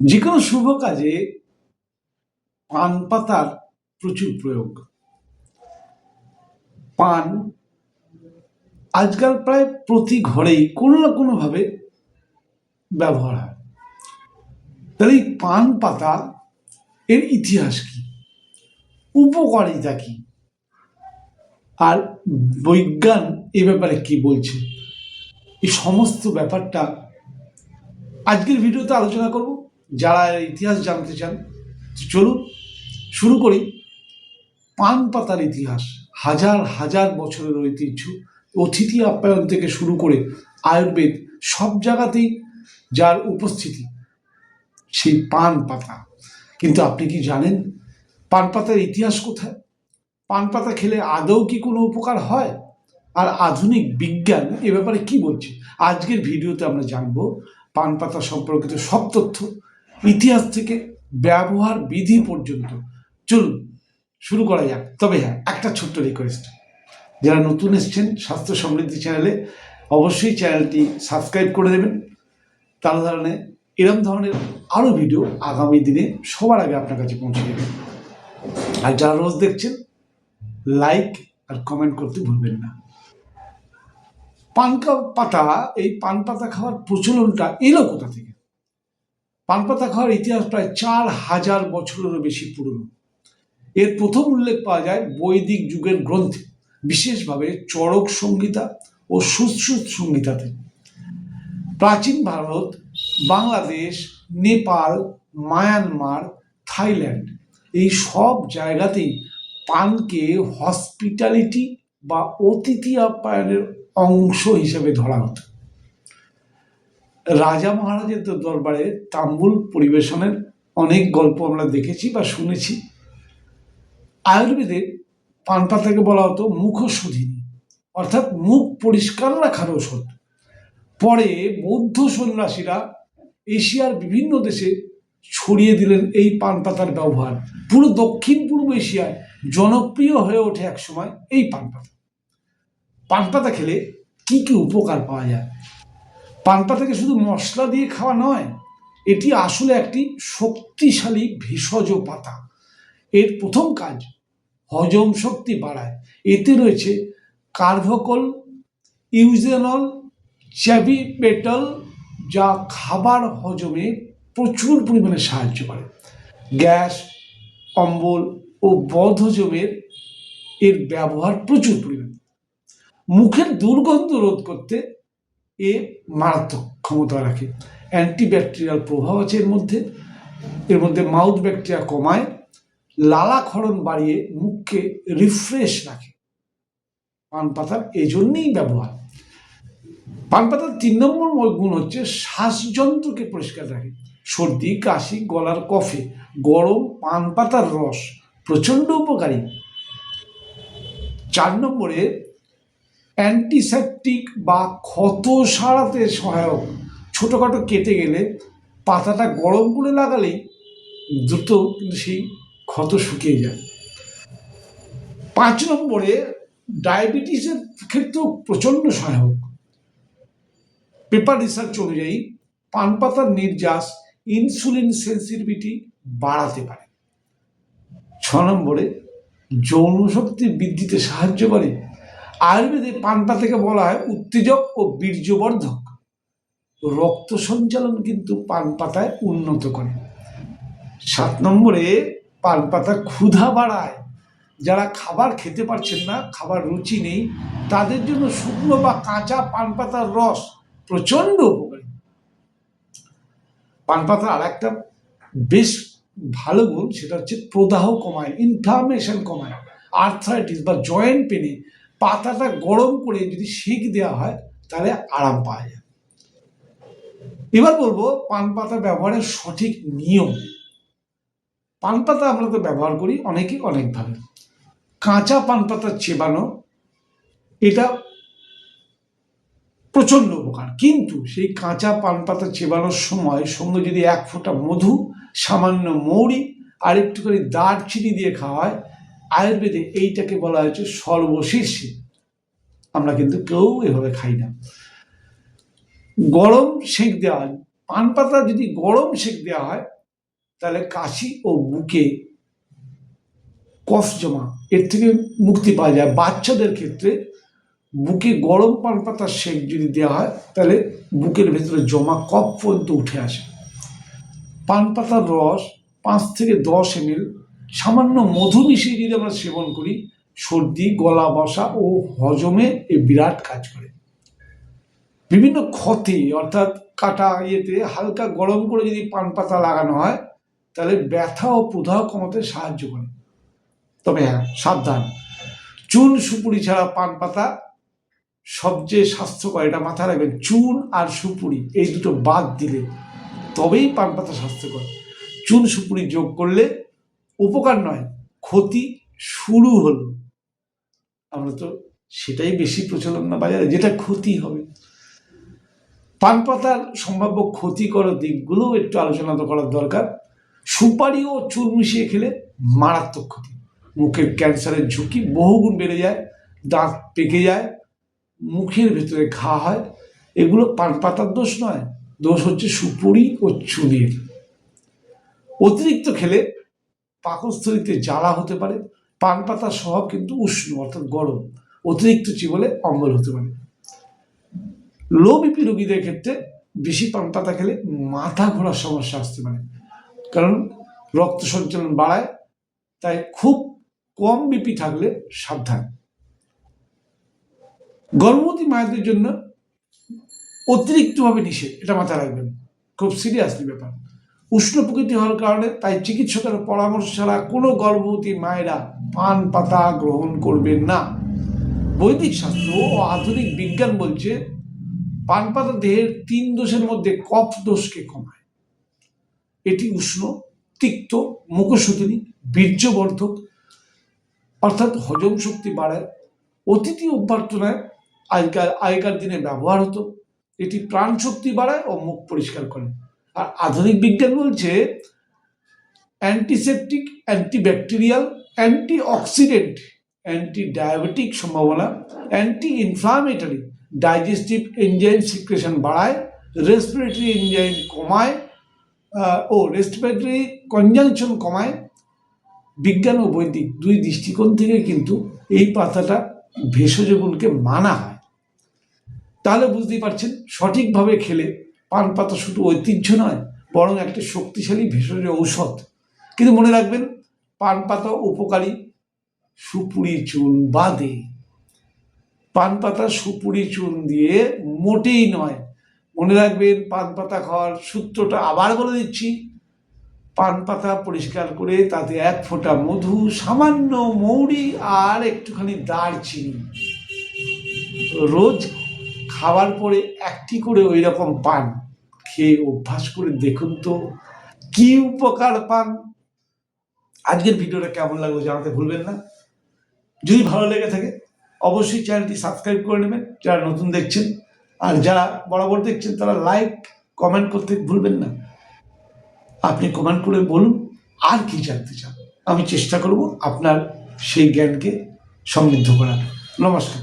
যে কোনো শুভ কাজে পান পাতার প্রচুর প্রয়োগ। পান আজকাল প্রায় প্রতি ঘরেই কোনো না কোনোভাবে ব্যবহার হয়। তাহলে এই পান পাতা এর ইতিহাস কি, উপকারিতা কি, আর বিজ্ঞান এ ব্যাপারে কি বলছে, এই সমস্ত ব্যাপারটা আজকের ভিডিওতে আলোচনা করব। যারা ইতিহাস জানতে চান চলুন শুরু করি। পান পাতার ইতিহাস হাজার হাজার বছরের ঐতিহ্য, অতিথি আপ্যায়ন থেকে শুরু করে আয়ুর্বেদ, সব জায়গাতেই যার উপস্থিতি সেই পান পাতা। কিন্তু আপনি কি জানেন পান পাতার ইতিহাস কোথায়? পান পাতা খেলে আদৌ কি কোনো উপকার হয়? আর আধুনিক বিজ্ঞান এ ব্যাপারে কি বলছে? আজকের ভিডিওতে আমরা জানবো পান পাতা সম্পর্কিত সব তথ্য, ইতিহাস থেকে ব্যবহার বিধি পর্যন্ত। চলুন শুরু করা যাক। তবে হ্যাঁ, একটা ছোট্ট রিকোয়েস্ট, যারা নতুন এসছেন স্বাস্থ্য সমৃদ্ধি চ্যানেলে, অবশ্যই চ্যানেলটি সাবস্ক্রাইব করে দেবেন। তার ধরনের এরম ধরনের আরও ভিডিও আগামী দিনে সবার আগে আপনার কাছে পৌঁছে যাবে। আর যারা রোজ দেখছেন লাইক আর কমেন্ট করতে ভুলবেন না। পান পাতা, এই পান পাতা খাওয়ার প্রচলনটা এলো কোথা থেকে? পান পাতা খাওয়ার ইতিহাস প্রায় 4000 বছরেরও বেশি পুরনো। এর প্রথম উল্লেখ পাওয়া যায় বৈদিক যুগের গ্রন্থে, বিশেষভাবে চরক সংহিতা ও সুশ্রুত সংহিতাতে। প্রাচীন ভারত, বাংলাদেশ, নেপাল, মায়ানমার, থাইল্যান্ড, এই সব জায়গাতেই পানকে হসপিটালিটি বা অতিথি আপ্যায়নের অংশ হিসেবে ধরা হতো। রাজা মহারাজের দরবারে তাম্বুল পরিবেশনের অনেক গল্প আমরা দেখেছি বা শুনেছি। আয়ুর্বেদে পান পাতাকে বলা হতো মুখশোধিনী, অর্থাৎ মুখ পরিষ্কার রাখার ঔষধ। পরে বৌদ্ধ সন্ন্যাসীরা এশিয়ার বিভিন্ন দেশে ছড়িয়ে দিলেন এই পান পাতার ব্যবহার। পুরো দক্ষিণ পূর্ব এশিয়ায় জনপ্রিয় হয়ে ওঠে একসময় এই পান পাতা। পান পাতা খেলে কি কি উপকার পাওয়া যায়? পান পাতাকে শুধু মশলা দিয়ে খাওয়া নয়, এটি আসলে একটি শক্তিশালী ভেষজ পাতা। এর প্রথম কাজ হজম শক্তি বাড়ায়। এতে রয়েছে কার্ভকল, ইউজেনল, চ্যাভিপেটল, যা খাবার হজমে প্রচুর পরিমাণে সাহায্য করে। গ্যাস, অম্বল ও বদহজমের এর ব্যবহার প্রচুর পরিমাণে। মুখের দুর্গন্ধ রোধ করতে এ মারাত্মক ক্ষমতা রাখে। অ্যান্টিব্যাকটেরিয়াল প্রভাব আছে এর মধ্যে মাউথ ব্যাকটেরিয়া কমায়, লালাক্ষরণ বাড়িয়ে মুখকে রিফ্রেশ রাখে। পান পাতার এজন্যই ব্যবহার। পান পাতার 3 নম্বর গুণ হচ্ছে শ্বাসযন্ত্রকে পরিষ্কার রাখে। সর্দি, কাশি, গলার কফে গরম পান পাতার রস প্রচণ্ড উপকারী। 4 নম্বরে অ্যান্টিসেপটিক বা ক্ষত সারাতে সহায়ক। ছোটোখাটো কেটে গেলে পাতাটা গরম করে লাগালেই দ্রুত কিন্তু সেই ক্ষত শুকিয়ে যায়। 5 নম্বরে ডায়াবেটিসের ক্ষেত্রেও প্রচণ্ড সহায়ক। পেপার রিসার্চ অনুযায়ী পান পাতার নির্যাস ইনসুলিন সেন্সিটিভিটি বাড়াতে পারে। 6 নম্বরে যৌন শক্তি বৃদ্ধিতে সাহায্য করে। আয়ুর্বেদে পান পাতাকে বলা হয় উত্তেজক ও বীর্যবর্ধক। রক্ত সঞ্চালন কিন্তু পান পাতায় উন্নত করে। 7 নম্বরে পান পাতা ক্ষুধা বাড়ায়। যারা খাবার খেতে পারছেন না, খাবার রুচি নেই, তাদের জন্য শুকনো বা কাঁচা পান পাতার রস প্রচণ্ড উপকারী। পান পাতার আর একটা বেশ ভালো গুণ, সেটা হচ্ছে প্রদাহ কমায়, ইনফ্লামেশন কমায়। আর্থ্রাইটিস বা জয়েন্ট পেনে পাতাটা গরম করে যদি সেঁক দেওয়া হয় তাহলে আরাম পাওয়া যায়। এবার বলবো পান পাতা ব্যবহারের সঠিক নিয়ম। পান পাতা আমরা তো ব্যবহার করি অনেকে অনেকভাবে। কাঁচা পান পাতা চেবানো, এটা প্রচণ্ড উপকার। কিন্তু সেই কাঁচা পান পাতা চেবানোর সময় সঙ্গে যদি 1 ফোঁটা মধু, সামান্য মৌরি আর একটুখানি দারচিনি দিয়ে খাওয়া হয়, আয়ুর্বেদে এইটাকে বলা হয়েছে সর্বশীর্ষে। আমরা কিন্তু কেউ এভাবে খাই না। গরম সেঁক দেওয়া পান পাতা যদি গরম সেঁক দেওয়া হয় তাহলে কাশি ও বুকে কফ জমা এর থেকে মুক্তি পাওয়া যায়। বাচ্চাদের ক্ষেত্রে বুকে গরম পান পাতার সেঁক যদি দেওয়া হয় তাহলে বুকের ভেতরে জমা কফ পর্যন্ত উঠে আসে। পান পাতার রস 5 থেকে 10 ml সামান্য মধু মিশিয়ে যদি আমরা সেবন করি, সর্দি, গলা বসা ও হজমে বিরাট কাজ করে। বিভিন্ন ক্ষতে অর্থাৎ কাটা ইয়েতে হালকা গরম করে যদি পান পাতা লাগানো হয় তাহলে ব্যথা ও প্রদাহ কমাতে সাহায্য করে। তবে হ্যাঁ, সাবধান, চুন সুপুরি ছাড়া পান পাতা সবচেয়ে স্বাস্থ্যকর, এটা মাথায় রাখবেন। চুন আর সুপুরি এই দুটো বাদ দিলে তবেই পান পাতা স্বাস্থ্যকর। চুন সুপুরি যোগ করলে উপকার নয়, ক্ষতি শুরু হলো। আমরা তো সেটাই বেশি প্রচলন না বাজারে, যেটা ক্ষতি হবে। পান পাতার সম্ভাব্য ক্ষতিকর দিকগুলো একটু আলোচনা করার দরকার। সুপারি ও চুন মিশিয়ে খেলে মারাত্মক ক্ষতি। মুখের ক্যান্সারের ঝুঁকি বহুগুণ বেড়ে যায়, দাঁত পেকে যায়, মুখের ভেতরে ঘা হয়। এগুলো পান পাতার দোষ নয়, দোষ হচ্ছে সুপুরি ও চুনের। অতিরিক্ত খেলে পাকস্থলীতে জ্বালা হতে পারে। পান পাতার স্বভাব কিন্তু উষ্ণ অর্থাৎ গরম, অতিরিক্ত চিবলে অম্বল হতে পারে। লো বিপি রোগীদের ক্ষেত্রে বেশি পান পাতা খেলে মাথা ঘোরার সমস্যা আসতে পারে, কারণ রক্ত সঞ্চালন বাড়ায়। তাই খুব কম বিপি থাকলে সাবধান। গর্ভবতী মায়েদের জন্য অতিরিক্তভাবে নিষেধ, এটা মাথায় রাখবেন, খুব সিরিয়াসলি ব্যাপার। উষ্ণ প্রকৃতি হওয়ার কারণে তাই চিকিৎসকের পরামর্শ ছাড়া কোনো গর্ভবতী মায়েরা পান পাতা গ্রহণ করবেন না। বৈদিক শাস্ত্র ও আধুনিক বিজ্ঞান বলছে পান পাতা দেহের 3 দোষের মধ্যে কফ দোষকে কমায়। এটি উষ্ণ, তিক্ত, মুখশোধনী, বীর্যবর্ধক অর্থাৎ হজম শক্তি বাড়ায়। অতিথি অভ্যর্থনায় আগেকার দিনে ব্যবহার হতো। এটি প্রাণ শক্তি বাড়ায় ও মুখ পরিষ্কার করে। আর আধুনিক বিজ্ঞান বলছে antiseptic, antibacterial, antioxidant, anti diabetic সম্ভাবনা, anti inflammatory, digestive enzyme secretion বাড়ায়, রেসপিরেটরি এনজাইম কমায় রেসপিরেটরি কনজাংশন কমায়। বিজ্ঞান ও বৈদিক দুই দৃষ্টিকোণ থেকে কিন্তু এই পাতাটা ভেষজ গুণকে মানা হয়। তাহলে বুঝতেই পারছেন, সঠিকভাবে খেলে পান পাতা শুধু ঐতিহ্য নয়, বরং একটা শক্তিশালী ভেষজ ঔষধ। কিন্তু মনে রাখবেন, পান পাতা উপকারী সুপুরি চুন বাদে। পান পাতা সুপুরি চুন দিয়ে মোটেই নয়। মনে রাখবেন, পান পাতা খাওয়ার সূত্রটা আবার বলে দিচ্ছি। পান পাতা পরিষ্কার করে তাতে 1 ফোঁটা মধু, সামান্য মৌরি আর একটুখানি দারচিনি, রোজ খাওয়ার পরে 1টি করে ওই রকম পান খেয়ে অভ্যাস করে দেখুন তো কি উপকার পান। আজকের ভিডিওটা কেমন লাগলো জানাতে ভুলবেন না। যদি ভালো লেগে থাকে অবশ্যই চ্যানেলটি সাবস্ক্রাইব করে নেবেন যারা নতুন দেখছেন, আর যারা বরাবর দেখছেন তারা লাইক কমেন্ট করতে ভুলবেন না। আপনি কমেন্ট করে বলুন আর কি জানতে চান, আমি চেষ্টা করব আপনার সেই জ্ঞানকে সমৃদ্ধ করার। নমস্কার।